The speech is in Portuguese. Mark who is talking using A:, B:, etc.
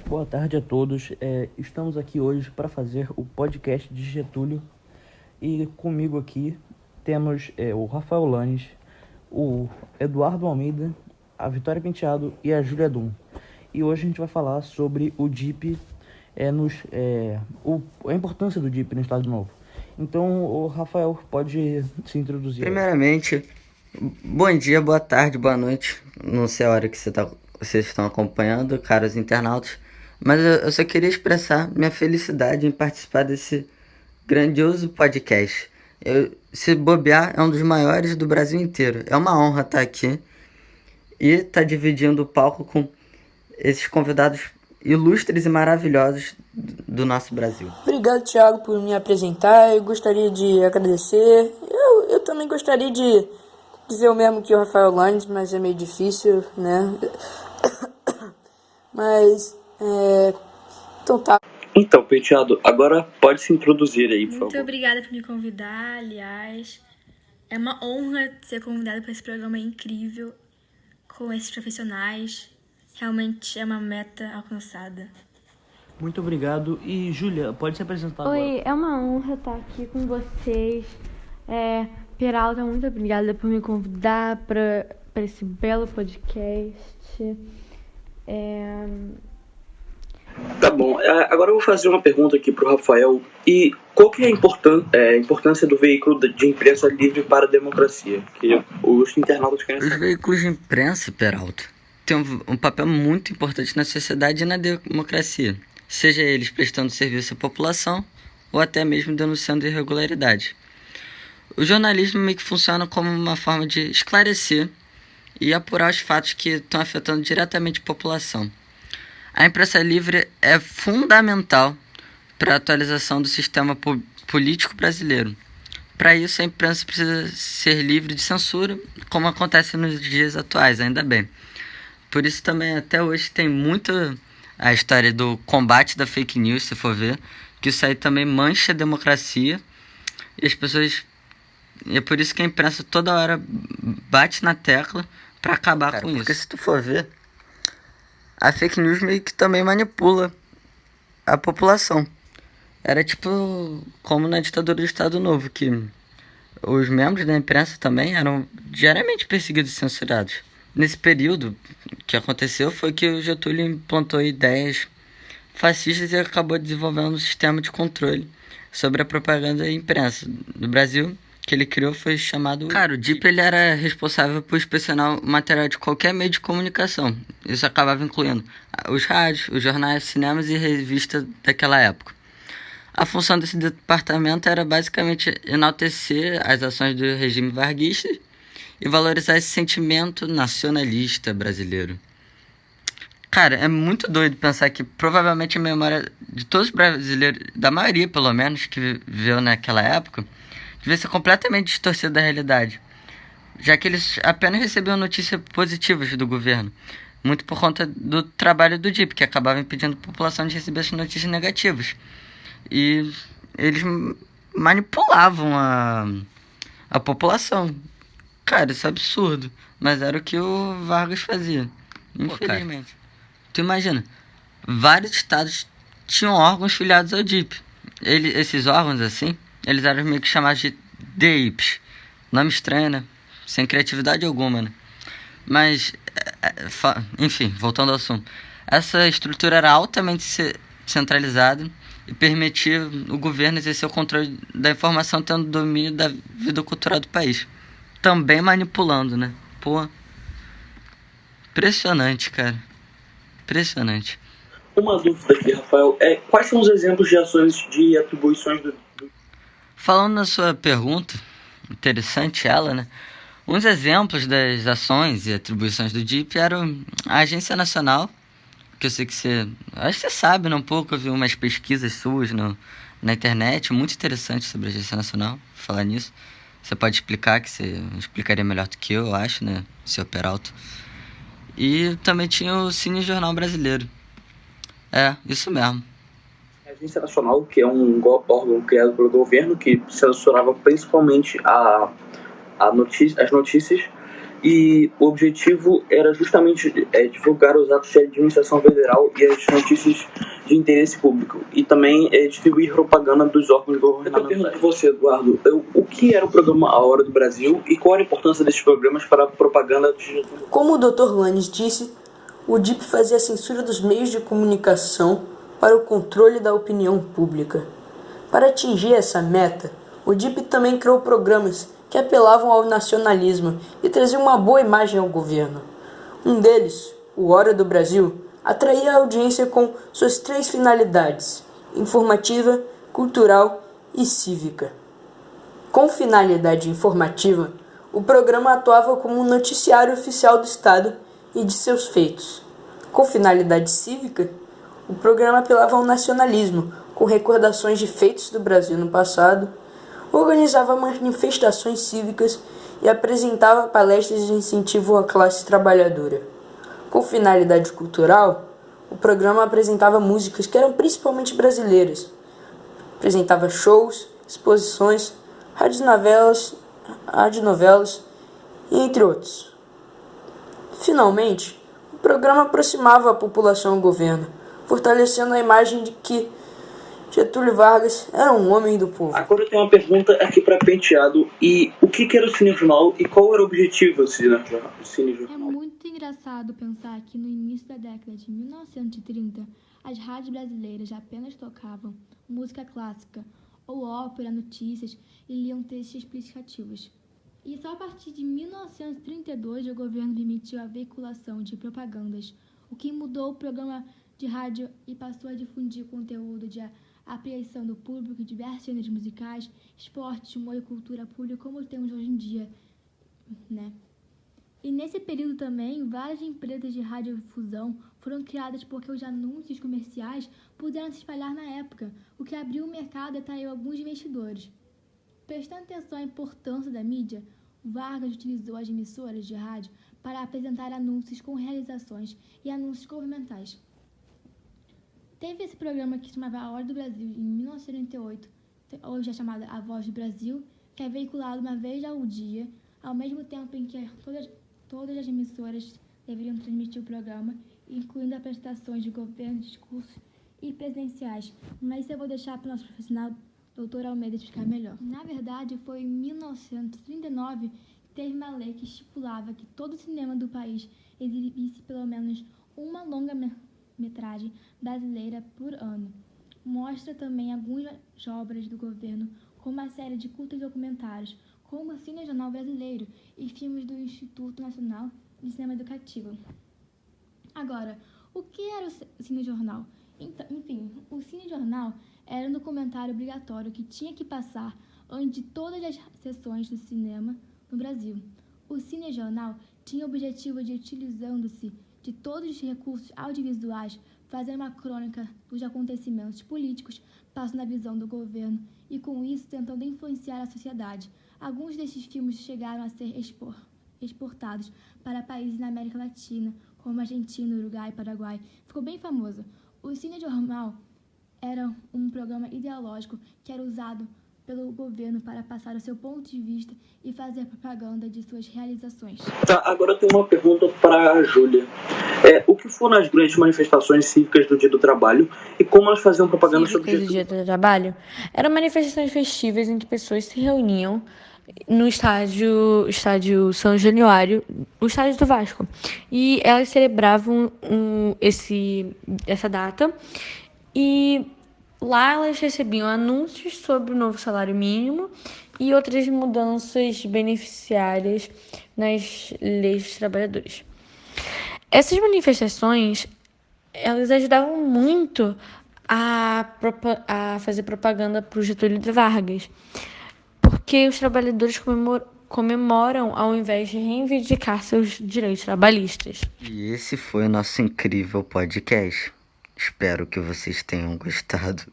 A: Boa tarde a todos. Estamos aqui hoje para fazer o podcast de Getúlio e comigo aqui temos o Rafael Lanes, o Eduardo Almeida, a Vitória Penteado e a Júlia Dum. E hoje a gente vai falar sobre o DIP, a importância do DIP no Estado Novo. Então, o Rafael pode se introduzir.
B: Primeiramente, bom dia, boa tarde, boa noite. Não sei a hora que vocês estão acompanhando, caros internautas, mas eu só queria expressar minha felicidade em participar desse grandioso podcast. Se bobear, é um dos maiores do Brasil inteiro. É uma honra estar aqui e estar dividindo o palco com esses convidados ilustres e maravilhosos do nosso Brasil.
C: Obrigado, Thiago, por me apresentar. Eu gostaria de agradecer. Eu também gostaria de dizer o mesmo que o Rafael Lanes, mas é meio difícil, né? Então tá.
D: Então, Penteado, agora pode se introduzir aí, por favor.
E: Muito obrigada por me convidar, aliás. É uma honra ser convidada para esse programa incrível, com esses profissionais. Realmente é uma meta alcançada.
A: Muito obrigado. E Júlia, pode se apresentar
F: Oi,
A: agora.
F: é uma honra estar aqui com vocês. Peralta, muito obrigada por me convidar para esse belo podcast.
D: Tá bom, agora eu vou fazer uma pergunta aqui pro Rafael. E qual que é a importância do veículo de imprensa livre para a democracia? Que os internautas querem saber.
B: Os veículos de imprensa, Peralta, têm um papel muito importante na sociedade e na democracia, seja eles prestando serviço à população ou até mesmo denunciando irregularidades. O jornalismo meio que funciona como uma forma de esclarecer e apurar os fatos que estão afetando diretamente a população. A imprensa livre é fundamental para a atualização do sistema político brasileiro. Para isso, a imprensa precisa ser livre de censura, como acontece nos dias atuais, ainda bem. Por isso também, até hoje, tem muito a história do combate da fake news, se for ver, que isso aí também mancha a democracia e as pessoas... E é por isso que a imprensa toda hora bate na tecla para acabar com isso. Porque se tu for ver, a fake news meio que também manipula a população. Era tipo como na ditadura do Estado Novo, que os membros da imprensa também eram diariamente perseguidos e censurados. Nesse período, o que aconteceu foi que o Getúlio implantou ideias fascistas e acabou desenvolvendo um sistema de controle sobre a propaganda e imprensa do Brasil, que ele criou foi chamado... Cara, o DIP ele era responsável por inspecionar o material de qualquer meio de comunicação. Isso acabava incluindo os rádios, os jornais, cinemas e revistas daquela época. A função desse departamento era basicamente enaltecer as ações do regime varguista e valorizar esse sentimento nacionalista brasileiro. Cara, é muito doido pensar que provavelmente a memória de todos os brasileiros, da maioria pelo menos, que viveu naquela época, devia ser completamente distorcida da realidade, já que eles apenas recebiam notícias positivas do governo, muito por conta do trabalho do DIP, que acabava impedindo a população de receber as notícias negativas. E eles manipulavam a população. Cara, isso é absurdo, mas era o que o Vargas fazia, infelizmente. Tu imagina, vários estados tinham órgãos filiados ao DIP. Esses órgãos, assim, eles eram meio que chamados de DIPs. Nome estranho, né? Sem criatividade alguma, né? Mas, enfim, voltando ao assunto. Essa estrutura era altamente centralizada e permitia o governo exercer o controle da informação, tendo domínio da vida cultural do país. Também manipulando, né? Pô, impressionante, cara. Impressionante.
D: Uma dúvida aqui, Rafael, quais são os exemplos de ações de atribuições do...
B: Falando na sua pergunta, interessante ela, né? Uns exemplos das ações e atribuições do DIP eram a Agência Nacional, que eu sei que acho que você sabe, né, um pouco, eu vi umas pesquisas suas na internet, muito interessante sobre a Agência Nacional, falar nisso. Você pode explicar, que você explicaria melhor do que eu acho, né, seu Peralta. E também tinha o Cine Jornal Brasileiro. Isso mesmo.
D: A Agência Nacional, que é um órgão criado pelo governo, que censurava principalmente as notícias, e o objetivo era justamente divulgar os atos de administração federal e as notícias de interesse público, e também distribuir propaganda dos órgãos governamentais. Eu pergunto para você, Eduardo, o que era o programa A Hora do Brasil e qual era a importância desses programas para a propaganda de Getúlio?
C: Como o Dr. Lanes disse, o DIP fazia a censura dos meios de comunicação para o controle da opinião pública. Para atingir essa meta, o DIP também criou programas que apelavam ao nacionalismo e traziam uma boa imagem ao governo. Um deles, o Hora do Brasil, atraía a audiência com suas 3 finalidades: informativa, cultural e cívica. Com finalidade informativa, o programa atuava como um noticiário oficial do Estado e de seus feitos. Com finalidade cívica, o programa apelava ao nacionalismo, com recordações de feitos do Brasil no passado, organizava manifestações cívicas e apresentava palestras de incentivo à classe trabalhadora. Com finalidade cultural, o programa apresentava músicas que eram principalmente brasileiras. Apresentava shows, exposições, radionovelas e entre outros. Finalmente, o programa aproximava a população ao governo, fortalecendo a imagem de que Getúlio Vargas era um homem do povo.
D: Agora eu tenho uma pergunta aqui para Penteado. E o que era o cinejornal e qual era o objetivo do cinejornal?
E: É muito engraçado pensar que no início da década de 1930, as rádios brasileiras apenas tocavam música clássica ou ópera, notícias e liam textos explicativos. E só a partir de 1932 o governo permitiu a veiculação de propagandas, o que mudou o programa de rádio e passou a difundir conteúdo de apreensão do público em diversos gêneros musicais, esportes, humor e cultura pública como temos hoje em dia, né? E nesse período também, várias empresas de radiodifusão foram criadas porque os anúncios comerciais puderam se espalhar na época, o que abriu o mercado e atraiu alguns investidores. Prestando atenção à importância da mídia, Vargas utilizou as emissoras de rádio para apresentar anúncios com realizações e anúncios governamentais. Teve esse programa que se chamava A Hora do Brasil em 1988, hoje é chamada A Voz do Brasil, que é veiculado uma vez ao dia, ao mesmo tempo em que todas as emissoras deveriam transmitir o programa, incluindo apresentações de governo, discursos e presidenciais. Mas isso eu vou deixar para o nosso profissional, Dr. Almeida, explicar melhor. Na verdade, foi em 1939 que teve uma lei que estipulava que todo cinema do país exibisse pelo menos uma longa-metragem brasileira por ano. Mostra também algumas obras do governo, como a série de curtas documentários, como o Cinejornal Brasileiro e filmes do Instituto Nacional de Cinema Educativo. Agora, o que era o cinejornal? Enfim, o cinejornal era um documentário obrigatório que tinha que passar antes de todas as sessões do cinema no Brasil. O cinejornal tinha o objetivo de, utilizando-se de todos os recursos audiovisuais, fazer uma crônica dos acontecimentos políticos, passando a visão do governo e, com isso, tentando influenciar a sociedade. Alguns desses filmes chegaram a ser exportados para países na América Latina, como Argentina, Uruguai e Paraguai. Ficou bem famoso. O cinejornal era um programa ideológico que era usado pelo governo para passar o seu ponto de vista e fazer propaganda de suas realizações.
D: Tá, agora eu tenho uma pergunta para a Júlia. O que foram as grandes manifestações cívicas do Dia do Trabalho e como elas faziam propaganda sobre o
F: Dia do Trabalho? Eram manifestações festivas em que pessoas se reuniam no estádio São Januário, o estádio do Vasco. E elas celebravam essa data e lá elas recebiam anúncios sobre o novo salário mínimo e outras mudanças beneficiárias nas leis dos trabalhadores. Essas manifestações, elas ajudavam muito a fazer propaganda para o Getúlio Vargas, porque os trabalhadores comemoram ao invés de reivindicar seus direitos trabalhistas.
B: E esse foi o nosso incrível podcast. Espero que vocês tenham gostado.